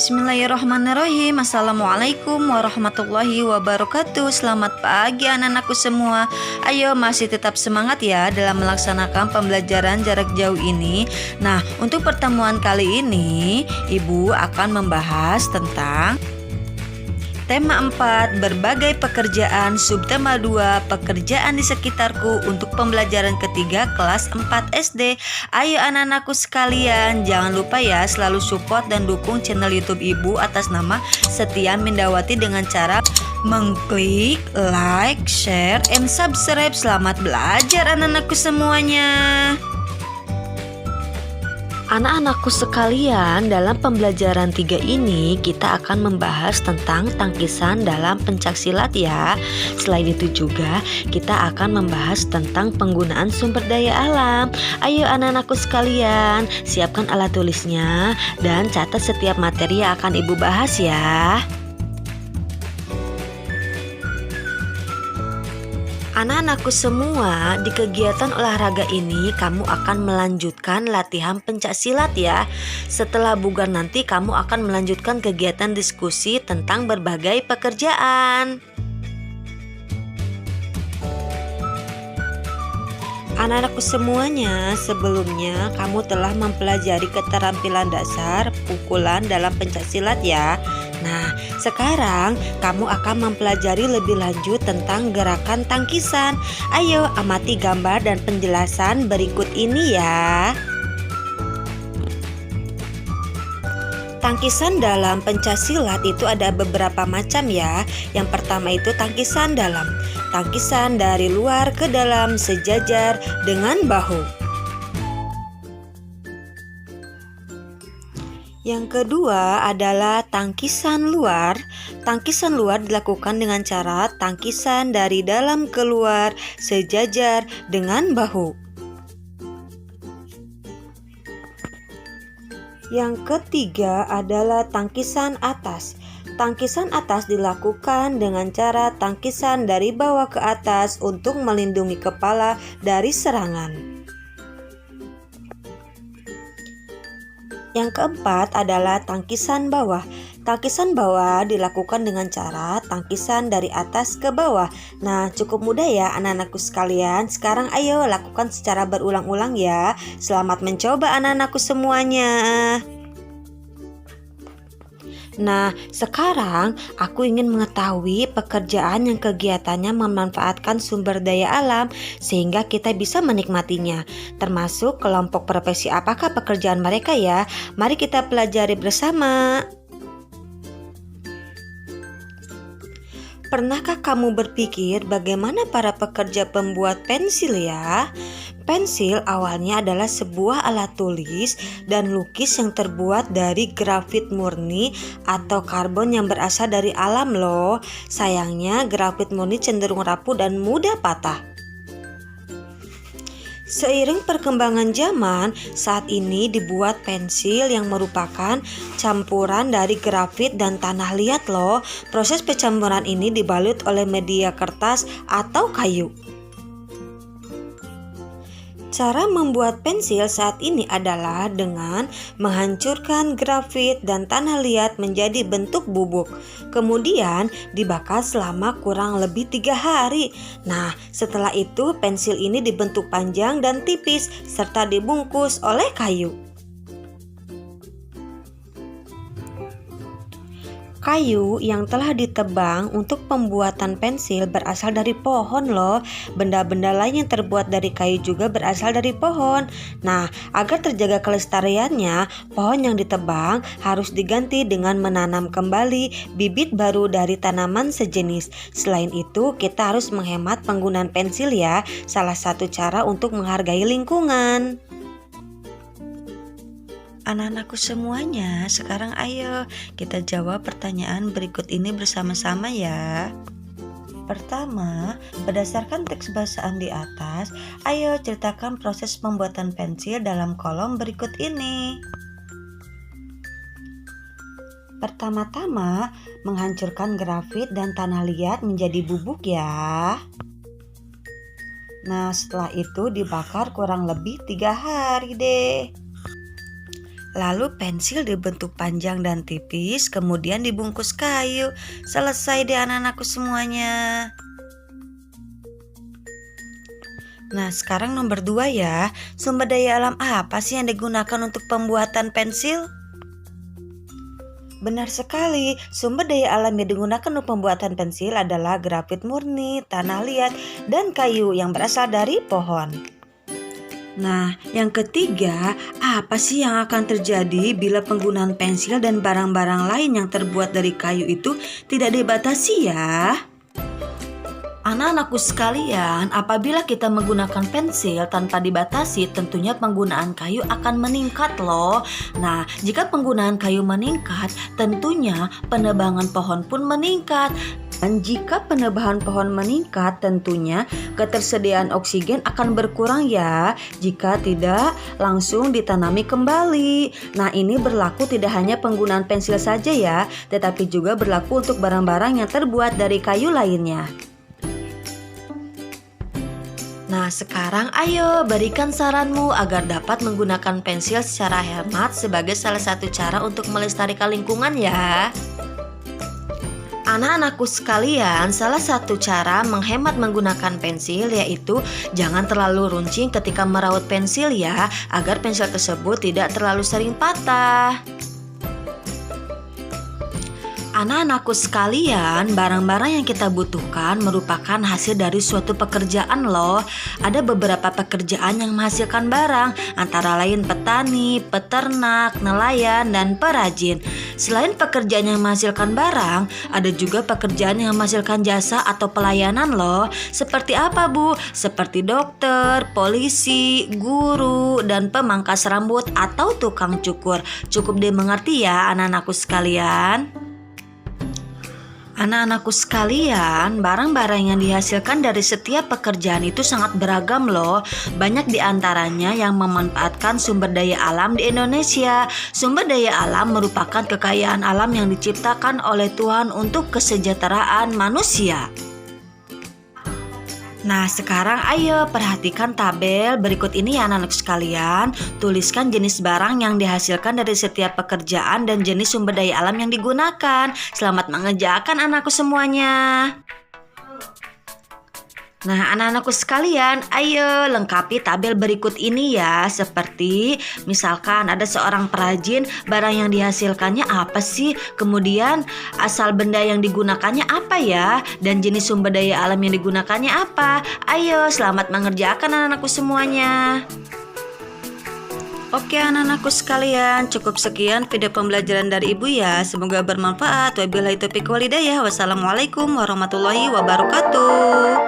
Bismillahirrahmanirrahim. Assalamualaikum warahmatullahi wabarakatuh. Selamat pagi anak-anakku semua. Ayo masih tetap semangat ya dalam melaksanakan pembelajaran jarak jauh ini. Nah, untuk pertemuan kali ini Ibu akan membahas tentang tema 4, berbagai pekerjaan, subtema 2, pekerjaan di sekitarku untuk pembelajaran ketiga kelas 4 SD. Ayo anak-anakku sekalian, jangan lupa ya selalu support dan dukung channel YouTube Ibu atas nama Setia Mindawati dengan cara mengklik, like, share, and subscribe. Selamat belajar anak-anakku semuanya. Anak-anakku sekalian, dalam pembelajaran 3 ini kita akan membahas tentang tangkisan dalam pencaksilat ya. Selain itu juga kita akan membahas tentang penggunaan sumber daya alam. Ayo anak-anakku sekalian, siapkan alat tulisnya dan catat setiap materi yang akan Ibu bahas ya. Anak-anakku semua, di kegiatan olahraga ini kamu akan melanjutkan latihan pencaksilat ya. Setelah bugar nanti kamu akan melanjutkan kegiatan diskusi tentang berbagai pekerjaan. Anak-anakku semuanya, sebelumnya kamu telah mempelajari keterampilan dasar pukulan dalam pencaksilat ya. Nah, sekarang kamu akan mempelajari lebih lanjut tentang gerakan tangkisan. Ayo amati gambar dan penjelasan berikut ini ya. Tangkisan dalam pencaksilat itu ada beberapa macam ya. Yang pertama itu tangkisan dalam. Tangkisan dari luar ke dalam sejajar dengan bahu. Yang kedua adalah tangkisan luar. Tangkisan luar dilakukan dengan cara tangkisan dari dalam keluar sejajar dengan bahu. Yang ketiga adalah tangkisan atas. Tangkisan atas dilakukan dengan cara tangkisan dari bawah ke atas untuk melindungi kepala dari serangan. Yang keempat adalah tangkisan bawah. Tangkisan bawah dilakukan dengan cara tangkisan dari atas ke bawah. Nah, cukup mudah ya anak-anakku sekalian. Sekarang ayo lakukan secara berulang-ulang ya. Selamat mencoba anak-anakku semuanya. Nah, sekarang aku ingin mengetahui pekerjaan yang kegiatannya memanfaatkan sumber daya alam sehingga kita bisa menikmatinya. Termasuk kelompok profesi apakah pekerjaan mereka ya? Mari kita pelajari bersama. Pernahkah kamu berpikir bagaimana para pekerja pembuat pensil ya? Pensil awalnya adalah sebuah alat tulis dan lukis yang terbuat dari grafit murni atau karbon yang berasal dari alam loh. Sayangnya grafit murni cenderung rapuh dan mudah patah. Seiring perkembangan zaman, saat ini dibuat pensil yang merupakan campuran dari grafit dan tanah liat loh. Proses pencampuran ini dibalut oleh media kertas atau kayu. Cara membuat pensil saat ini adalah dengan menghancurkan grafit dan tanah liat menjadi bentuk bubuk. Kemudian dibakar selama kurang lebih 3 hari. Nah, setelah itu pensil ini dibentuk panjang dan tipis serta dibungkus oleh kayu. Kayu yang telah ditebang untuk pembuatan pensil berasal dari pohon loh. Benda-benda lain yang terbuat dari kayu juga berasal dari pohon. Nah, agar terjaga kelestariannya, pohon yang ditebang harus diganti dengan menanam kembali bibit baru dari tanaman sejenis. Selain itu, kita harus menghemat penggunaan pensil ya. Salah satu cara untuk menghargai lingkungan. Anak-anakku semuanya, sekarang ayo kita jawab pertanyaan berikut ini bersama-sama ya. Pertama, berdasarkan teks bahasaan di atas, ayo ceritakan proses pembuatan pensil dalam kolom berikut ini. Pertama-tama, menghancurkan grafit dan tanah liat menjadi bubuk ya. Nah, setelah itu dibakar kurang lebih 3 hari deh. Lalu pensil dibentuk panjang dan tipis, kemudian dibungkus kayu. Selesai deh anak-anakku semuanya. Nah, sekarang nomor 2 ya. Sumber daya alam apa sih yang digunakan untuk pembuatan pensil? Benar sekali, sumber daya alam yang digunakan untuk pembuatan pensil adalah grafit murni, tanah liat, dan kayu yang berasal dari pohon. Nah, yang ketiga, apa sih yang akan terjadi bila penggunaan pensil dan barang-barang lain yang terbuat dari kayu itu tidak dibatasi ya? Anak-anakku sekalian, apabila kita menggunakan pensil tanpa dibatasi, tentunya penggunaan kayu akan meningkat loh. Nah, jika penggunaan kayu meningkat, tentunya penebangan pohon pun meningkat. Dan jika penebangan pohon meningkat, tentunya ketersediaan oksigen akan berkurang ya, jika tidak langsung ditanami kembali. Nah, ini berlaku tidak hanya penggunaan pensil saja ya, tetapi juga berlaku untuk barang-barang yang terbuat dari kayu lainnya. Nah, sekarang ayo berikan saranmu agar dapat menggunakan pensil secara hemat sebagai salah satu cara untuk melestarikan lingkungan ya. Anak-anakku sekalian, salah satu cara menghemat menggunakan pensil yaitu jangan terlalu runcing ketika meraut pensil ya, agar pensil tersebut tidak terlalu sering patah. Anak-anakku sekalian, barang-barang yang kita butuhkan merupakan hasil dari suatu pekerjaan loh. Ada beberapa pekerjaan yang menghasilkan barang, antara lain petani, peternak, nelayan, dan perajin. Selain pekerjaan yang menghasilkan barang, ada juga pekerjaan yang menghasilkan jasa atau pelayanan loh. Seperti apa Bu? Seperti dokter, polisi, guru, dan pemangkas rambut atau tukang cukur. Cukup dimengerti ya anak-anakku sekalian. Anak-anakku sekalian, barang-barang yang dihasilkan dari setiap pekerjaan itu sangat beragam loh. Banyak diantaranya yang memanfaatkan sumber daya alam di Indonesia. Sumber daya alam merupakan kekayaan alam yang diciptakan oleh Tuhan untuk kesejahteraan manusia. Nah, sekarang ayo perhatikan tabel berikut ini ya anak-anak sekalian. Tuliskan jenis barang yang dihasilkan dari setiap pekerjaan dan jenis sumber daya alam yang digunakan. Selamat mengerjakan anakku semuanya. Nah, anak-anakku sekalian, ayo lengkapi tabel berikut ini ya. Seperti misalkan ada seorang perajin, barang yang dihasilkannya apa sih? Kemudian asal benda yang digunakannya apa ya? Dan jenis sumber daya alam yang digunakannya apa? Ayo, selamat mengerjakan anak-anakku semuanya. Oke anak-anakku sekalian, cukup sekian video pembelajaran dari Ibu ya. Semoga bermanfaat. Wabillahi taufiq wal hidayah. Wassalamualaikum warahmatullahi wabarakatuh.